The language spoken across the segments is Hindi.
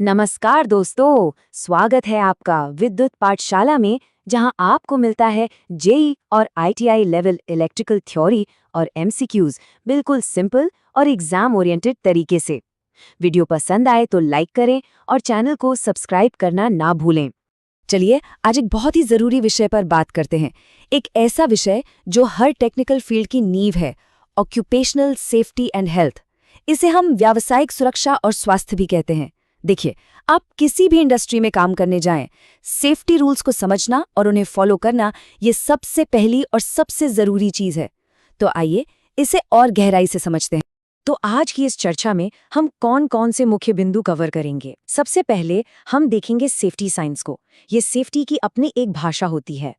नमस्कार दोस्तों, स्वागत है आपका विद्युत पाठशाला में, जहां आपको मिलता है जेई और आईटीआई लेवल इलेक्ट्रिकल थ्योरी और एमसीक्यूज बिल्कुल सिंपल और एग्जाम ओरिएंटेड तरीके से। वीडियो पसंद आए तो लाइक करें और चैनल को सब्सक्राइब करना ना भूलें। चलिए आज एक बहुत ही जरूरी विषय पर बात करते हैं। एक ऐसा विषय जो हर टेक्निकल फील्ड की नींव है, ऑक्यूपेशनल सेफ्टी एंड हेल्थ। इसे हम व्यावसायिक सुरक्षा और स्वास्थ्य भी कहते हैं। देखिए, आप किसी भी इंडस्ट्री में काम करने जाएं, सेफ्टी रूल्स को समझना और उन्हें फॉलो करना ये सबसे पहली और सबसे जरूरी चीज है। तो आइए इसे और गहराई से समझते हैं। तो आज की इस चर्चा में हम कौन कौन से मुख्य बिंदु कवर करेंगे। सबसे पहले हम देखेंगे सेफ्टी साइंस को। ये सेफ्टी की अपनी एक भाषा होती है।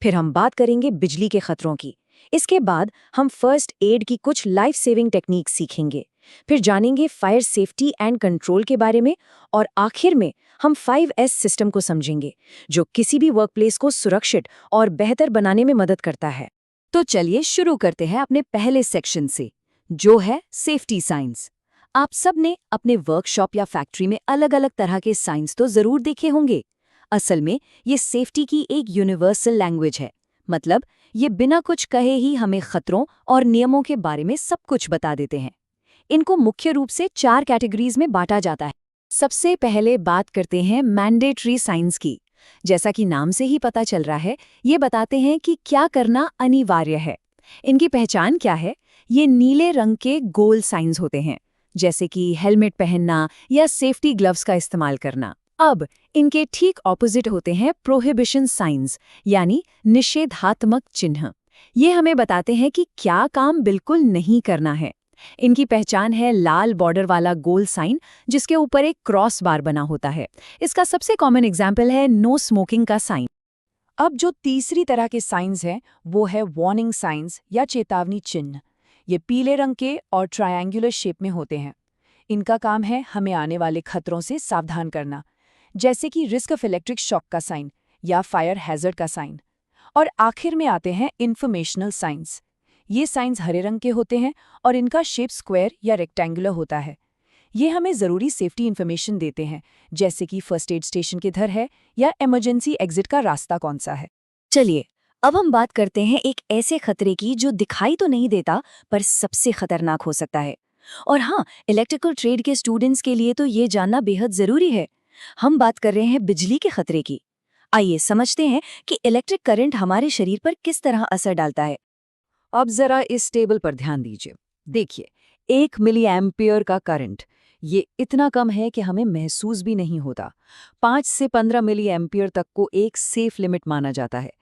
फिर हम बात करेंगे बिजली के खतरों की। इसके बाद हम फर्स्ट एड की कुछ लाइफ सेविंग टेक्निक सीखेंगे। फिर जानेंगे फायर सेफ्टी एंड कंट्रोल के बारे में, और आखिर में हम 5S सिस्टम को समझेंगे, जो किसी भी वर्कप्लेस को सुरक्षित और बेहतर बनाने में मदद करता है। तो चलिए शुरू करते हैं अपने पहले सेक्शन से, जो है सेफ्टी साइंस। आप सब ने अपने वर्कशॉप या फैक्ट्री में अलग अलग तरह के साइंस तो जरूर देखे होंगे। असल में ये सेफ्टी की एक यूनिवर्सल लैंग्वेज है। मतलब ये बिना कुछ कहे ही हमें खतरों और नियमों के बारे में सब कुछ बता देते हैं। इनको मुख्य रूप से 4 कैटेगरीज में बांटा जाता है। सबसे पहले बात करते हैं मैंडेटरी साइंस की। जैसा कि नाम से ही पता चल रहा है, ये बताते हैं कि क्या करना अनिवार्य है। इनकी पहचान क्या है? ये नीले रंग के गोल साइंस होते हैं, जैसे कि हेलमेट पहनना या सेफ्टी ग्लव्स का इस्तेमाल करना। अब इनके ठीक ऑपोजिट होते हैं प्रोहिबिशन साइंस, यानी निषेधात्मक चिन्ह। ये हमें बताते हैं कि क्या काम बिल्कुल नहीं करना है। इनकी पहचान है लाल बॉर्डर वाला गोल साइन, जिसके ऊपर एक क्रॉस बार बना होता है। इसका सबसे कॉमन एग्जाम्पल है नो स्मोकिंग का साइन। अब जो तीसरी तरह के साइंस हैं, वो है वार्निंग साइंस या चेतावनी चिन्ह। ये पीले रंग के और ट्रायंगुलर शेप में होते हैं। इनका काम है हमें आने वाले खतरों से सावधान करना, जैसे कि रिस्क ऑफ इलेक्ट्रिक शॉक का साइन या फायर हैजर्ड का साइन। और आखिर में आते हैं इंफॉर्मेशनल साइंस। ये साइंस हरे रंग के होते हैं और इनका शेप स्क्वायर या रेक्टेंगुलर होता है। ये हमें ज़रूरी सेफ्टी इन्फॉर्मेशन देते हैं, जैसे कि फर्स्ट एड स्टेशन किधर है या इमरजेंसी एग्जिट का रास्ता कौन सा है। चलिए, अब हम बात करते हैं एक ऐसे खतरे की जो दिखाई तो नहीं देता, पर सबसे खतरनाक हो सकता है। और हाँ, इलेक्ट्रिकल ट्रेड के स्टूडेंट्स के लिए तो ये जानना बेहद ज़रूरी है। हम बात कर रहे हैं बिजली के खतरे की। आइए समझते हैं कि इलेक्ट्रिक करंट हमारे शरीर पर किस तरह असर डालता है। अब जरा इस टेबल पर ध्यान दीजिए। देखिए, 1 मिली एम्पियर का करंट, ये इतना कम है कि हमें महसूस भी नहीं होता। 5 से 15 मिली एम्पियर तक को एक सेफ लिमिट माना जाता है।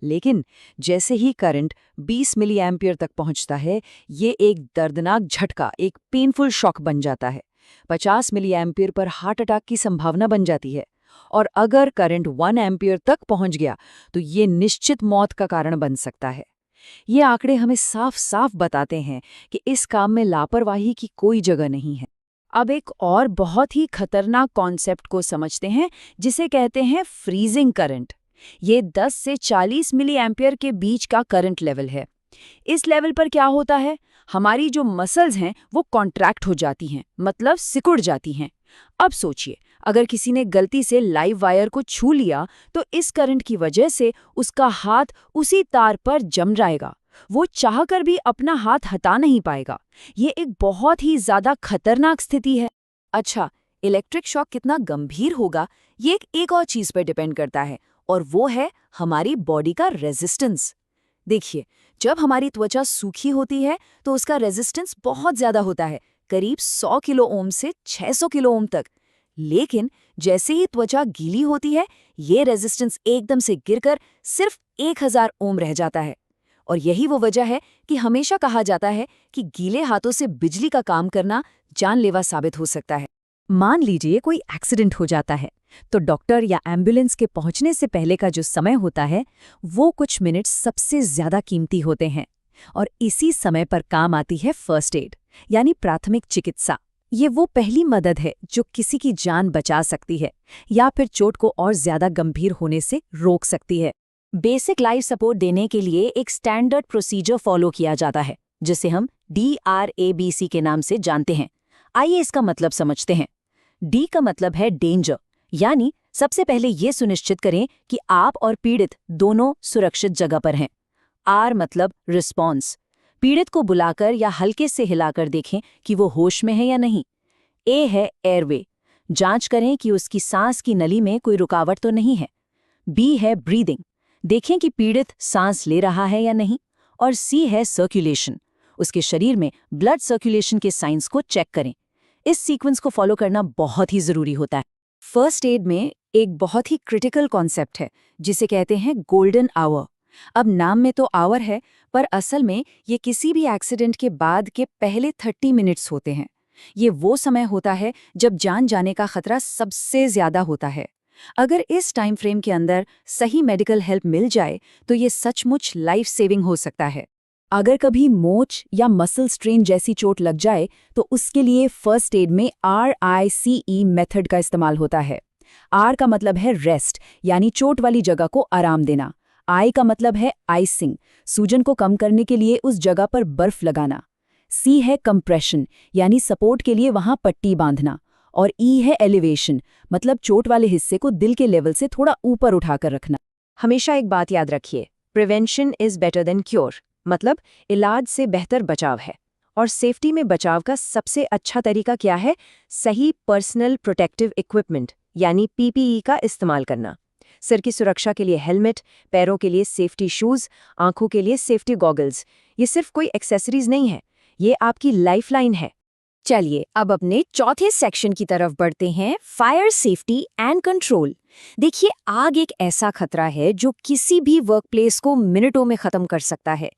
लेकिन जैसे ही करंट 20 मिली एम्पियर तक पहुंचता है, ये एक दर्दनाक झटका, एक पेनफुल शॉक बन जाता है। 50 milli ampere per heart attack की संभावना बन जाती है। और अगर करंट 1 एम्पियर तक पहुंच गया, तो ये निश्चित मौत का कारण बन सकता है। ये आंकड़े हमें साफ साफ बताते हैं कि इस काम में लापरवाही की कोई जगह नहीं है। अब एक और बहुत ही खतरनाक कॉन्सेप्ट को समझते हैं, जिसे कहते हैं फ्रीजिंग करंट। ये 10 से 40 मिली एम्पियर के बीच का करंट लेवल है। इस लेवल पर क्या होता है? हमारी जो मसल्स हैं वो कॉन्ट्रैक्ट हो जाती हैं, मतलब सिकुड़ जाती हैं। अब सोचिए, अगर किसी ने गलती से लाइव वायर को छू लिया, तो इस करंट की वजह से उसका हाथ उसी तार पर जम जाएगा। वो चाहकर भी अपना हाथ हटा नहीं पाएगा। ये एक बहुत ही ज्यादा खतरनाक स्थिति है। अच्छा, इलेक्ट्रिक शॉक कितना गंभीर होगा, ये एक और चीज पर डिपेंड करता है, और वो है हमारी बॉडी का रेजिस्टेंस। देखिए, जब हमारी त्वचा सूखी होती है तो उसका रेजिस्टेंस बहुत ज्यादा होता है, करीब 100 किलो ओम से 600 किलो ओम तक। लेकिन जैसे ही त्वचा गीली होती है, ये रेजिस्टेंस एकदम से गिरकर सिर्फ 1000 ओम रह जाता है। और यही वो वजह है कि हमेशा कहा जाता है कि गीले हाथों से बिजली का काम करना जानलेवा साबित हो सकता है। मान लीजिए कोई एक्सीडेंट हो जाता है, तो डॉक्टर या एम्बुलेंस के पहुंचने से पहले का जो समय होता है, वो कुछ मिनट सबसे ज्यादा कीमती होते हैं। और इसी समय पर काम आती है फर्स्ट एड, यानी प्राथमिक चिकित्सा। ये वो पहली मदद है जो किसी की जान बचा सकती है या फिर चोट को और ज्यादा गंभीर होने से रोक सकती है। बेसिक लाइफ सपोर्ट देने के लिए एक स्टैंडर्ड प्रोसीजर फॉलो किया जाता है, जिसे हम DRABC के नाम से जानते हैं। आइए इसका मतलब समझते हैं। डी का मतलब है डेंजर, यानी सबसे पहले ये सुनिश्चित करें कि आप और पीड़ित दोनों सुरक्षित जगह पर हैं। आर मतलब रिस्पॉन्स, पीड़ित को बुलाकर या हल्के से हिलाकर देखें कि वो होश में है या नहीं। ए है एयरवे, जांच करें कि उसकी सांस की नली में कोई रुकावट तो नहीं है। बी है ब्रीदिंग, देखें कि पीड़ित सांस ले रहा है या नहीं। और सी है सर्कुलेशन, उसके शरीर में ब्लड सर्कुलेशन के साइंस को चेक करें। इस सीक्वेंस को फॉलो करना बहुत ही जरूरी होता है। फर्स्ट एड में एक बहुत ही क्रिटिकल कॉन्सेप्ट है जिसे कहते हैं गोल्डन आवर। अब नाम में तो आवर है, पर असल में ये किसी भी एक्सीडेंट के बाद के पहले 30 मिनट्स होते हैं। ये वो समय होता है जब जान जाने का खतरा सबसे ज्यादा होता है। अगर इस टाइम फ्रेम के अंदर सही मेडिकल हेल्प मिल जाए तो ये सचमुच लाइफ सेविंग हो सकता है। अगर कभी मोच या मसल स्ट्रेन जैसी चोट लग जाए तो उसके लिए फर्स्ट एड में RICE मेथड का इस्तेमाल होता है। R का मतलब है रेस्ट, यानी चोट वाली जगह को आराम देना। I का मतलब है आइसिंग, सूजन को कम करने के लिए उस जगह पर बर्फ लगाना। C है कंप्रेशन, यानी सपोर्ट के लिए वहां पट्टी बांधना। और E है एलिवेशन, मतलब चोट वाले हिस्से को दिल के लेवल से थोड़ा ऊपर उठाकर रखना। हमेशा एक बात याद रखिए, prevention is better than cure, मतलब इलाज से बेहतर बचाव है। और सेफ्टी में बचाव का सबसे अच्छा तरीका क्या है? सही पर्सनल प्रोटेक्टिव इक्विपमेंट यानी PPE का इस्तेमाल करना। सिर की सुरक्षा के लिए हेलमेट, पैरों के लिए सेफ्टी शूज, आंखों के लिए सेफ्टी गॉगल्स। ये सिर्फ कोई एक्सेसरीज नहीं है, ये आपकी लाइफलाइन है। चलिए अब अपने चौथे सेक्शन की तरफ बढ़ते हैं, फायर सेफ्टी एंड कंट्रोल। देखिए, आग एक ऐसा खतरा है जो किसी भी वर्कप्लेस को मिनटों में खत्म कर सकता है।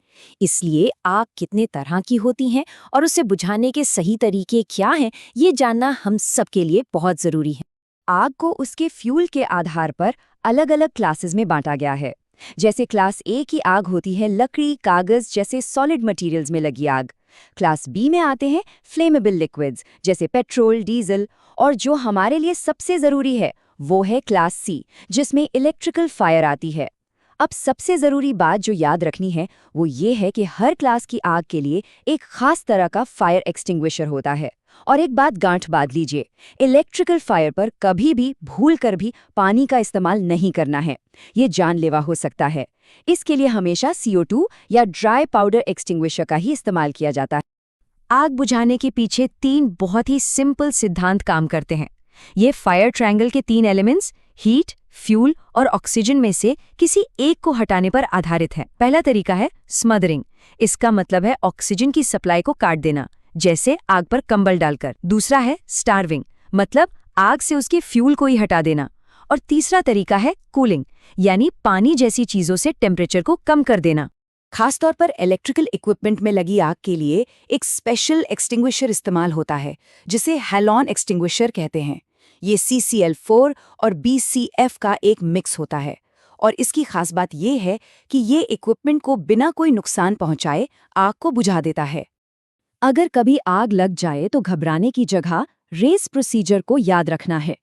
इसलिए आग कितने तरह की होती हैं और उसे बुझाने के सही तरीके क्या हैं, ये जानना हम सबके लिए बहुत जरूरी है। आग को उसके फ्यूल के आधार पर अलग-अलग क्लासेस में बांटा गया है। जैसे क्लास ए की आग होती है लकड़ी, कागज जैसे सॉलिड मटेरियल्स में लगी आग। क्लास बी में आते हैं फ्लेमेबल लिक्विड्स जैसे पेट्रोल, डीजल। और जो हमारे लिए सबसे जरूरी है वो है क्लास सी, जिसमें इलेक्ट्रिकल फायर आती है। अब सबसे जरूरी बात जो याद रखनी है वो ये है कि हर क्लास की आग के लिए एक खास तरह का फायर एक्सटिंग्विशर होता है। और एक बात गांठ बांध लीजिए, इलेक्ट्रिकल फायर पर कभी भी भूल कर भी पानी का इस्तेमाल नहीं करना है, ये जानलेवा हो सकता है। इसके लिए हमेशा CO2 या ड्राई पाउडर एक्सटिंग्विशर का ही इस्तेमाल किया जाता है। आग बुझाने के पीछे 3 बहुत ही सिंपल सिद्धांत काम करते हैं। ये फायर ट्रायंगल के 3 एलिमेंट्स हीट, फ्यूल और ऑक्सीजन में से किसी एक को हटाने पर आधारित है। पहला तरीका है स्मदरिंग, इसका मतलब है ऑक्सीजन की सप्लाई को काट देना, जैसे आग पर कंबल डालकर। दूसरा है स्टार्विंग, मतलब आग से उसके फ्यूल को ही हटा देना। और तीसरा तरीका है कूलिंग, यानी पानी जैसी चीजों से टेम्परेचर को कम कर देना। खासतौर पर इलेक्ट्रिकल इक्विपमेंट में लगी आग के लिए एक स्पेशल एक्सटिंग्विशर इस्तेमाल होता है जिसे हैलॉन एक्सटिंग्विशर कहते हैं। ये CCl4 और BCF का एक मिक्स होता है। और इसकी खास बात यह है कि ये इक्विपमेंट को बिना कोई नुकसान पहुंचाए आग को बुझा देता है। अगर कभी आग लग जाए तो घबराने की जगह रेस प्रोसीजर को याद रखना है।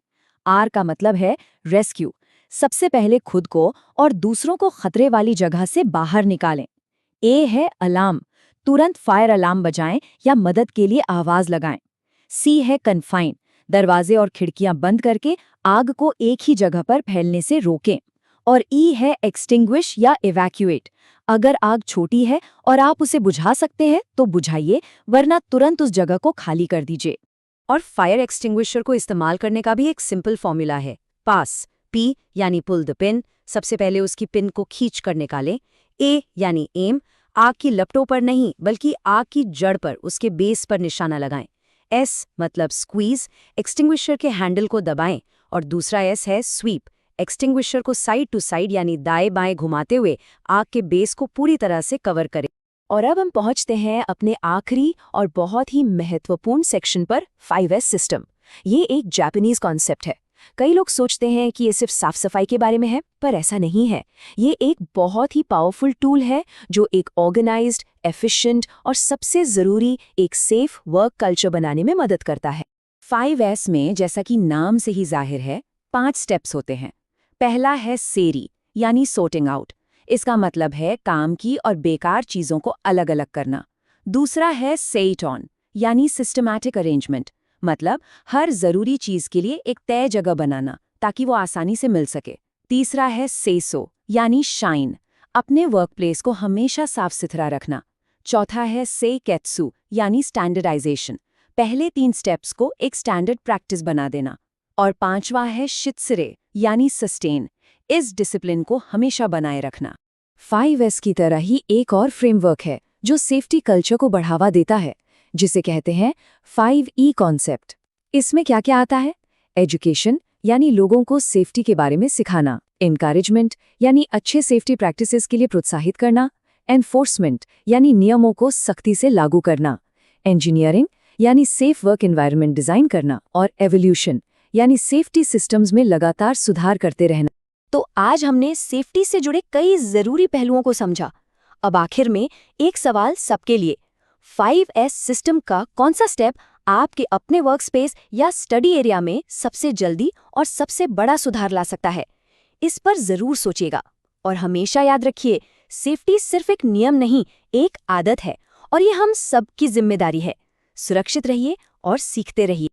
R का मतलब है रेस्क्यू, सबसे पहले खुद को और दूसरों को खतरे वाली जगह से बाहर निकालें। A है अलार्म, तुरंत फायर अलार्म बजाएं या मदद के लिए आवाज लगाएं। C है कन्फाइन, दरवाजे और खिड़कियां बंद करके आग को एक ही जगह पर फैलने से रोकें। और E है एक्सटिंग्विश या इवैक्यूएट, अगर आग छोटी है और आप उसे बुझा सकते हैं तो बुझाइए, वरना तुरंत उस जगह को खाली कर दीजिए। और फायर एक्सटिंग्विशर को इस्तेमाल करने का भी एक सिंपल फॉर्मूला है, पास, P यानी पुल द पिन, सबसे पहले उसकी पिन को खींच कर निकालें। A यानी एम, आग की लपटों पर नहीं बल्कि आग की जड़ पर, उसके बेस पर निशाना लगाएं। S मतलब स्क्वीज, एक्सटिंग्विशर के हैंडल को दबाएं। और दूसरा S है स्वीप, एक्सटिंग्विशर को साइड टू साइड यानी दाएं बाएं घुमाते हुए आग के बेस को पूरी तरह से कवर करें। और अब हम पहुंचते हैं अपने आखिरी और बहुत ही महत्वपूर्ण सेक्शन पर, 5S सिस्टम। ये एक जापानीज कॉन्सेप्ट है। कई लोग सोचते हैं कि ये सिर्फ साफ सफाई के बारे में है, पर ऐसा नहीं है। ये एक बहुत ही पावरफुल टूल है जो एक ऑर्गेनाइज्ड, एफिशिएंट और सबसे जरूरी एक सेफ वर्क कल्चर बनाने में मदद करता है। 5S में जैसा कि नाम से ही जाहिर है 5 स्टेप्स होते हैं। पहला है सेरी यानी सॉर्टिंग आउट, इसका मतलब है काम की और बेकार चीजों को अलग अलग करना। दूसरा है सेट ऑन यानी सिस्टमैटिक अरेंजमेंट, मतलब हर जरूरी चीज के लिए एक तय जगह बनाना ताकि वो आसानी से मिल सके। तीसरा है सेसो यानी शाइन, अपने वर्कप्लेस को हमेशा साफ सुथरा रखना। चौथा है सेकेत्सु यानी स्टैंडर्डाइजेशन, पहले 3 स्टेप्स को एक स्टैंडर्ड प्रैक्टिस बना देना। और पांचवा है शित्सुरे यानी सस्टेन, इस डिसिप्लिन को हमेशा बनाए रखना। 5S की तरह ही एक और फ्रेमवर्क है जो सेफ्टी कल्चर को बढ़ावा देता है, जिसे कहते हैं 5E कॉन्सेप्ट। इसमें क्या क्या आता है? एजुकेशन यानी लोगों को सेफ्टी के बारे में सिखाना, एनकरेजमेंट यानी अच्छे सेफ्टी प्रैक्टिसेस के लिए प्रोत्साहित करना, एनफोर्समेंट यानी नियमों को सख्ती से लागू करना, इंजीनियरिंग यानी सेफ वर्क एनवायरनमेंट डिजाइन करना, और एवोल्यूशन यानी सेफ्टी सिस्टम्स में लगातार सुधार करते रहना। तो आज हमने सेफ्टी से जुड़े कई जरूरी पहलुओं को समझा। अब आखिर में एक सवाल सबके लिए, 5S सिस्टम का कौन सा स्टेप आपके अपने वर्कस्पेस या स्टडी एरिया में सबसे जल्दी और सबसे बड़ा सुधार ला सकता है? इस पर जरूर सोचिएगा। और हमेशा याद रखिए, सेफ्टी सिर्फ एक नियम नहीं, एक आदत है, और ये हम सबकी जिम्मेदारी है। सुरक्षित रहिए और सीखते रहिए।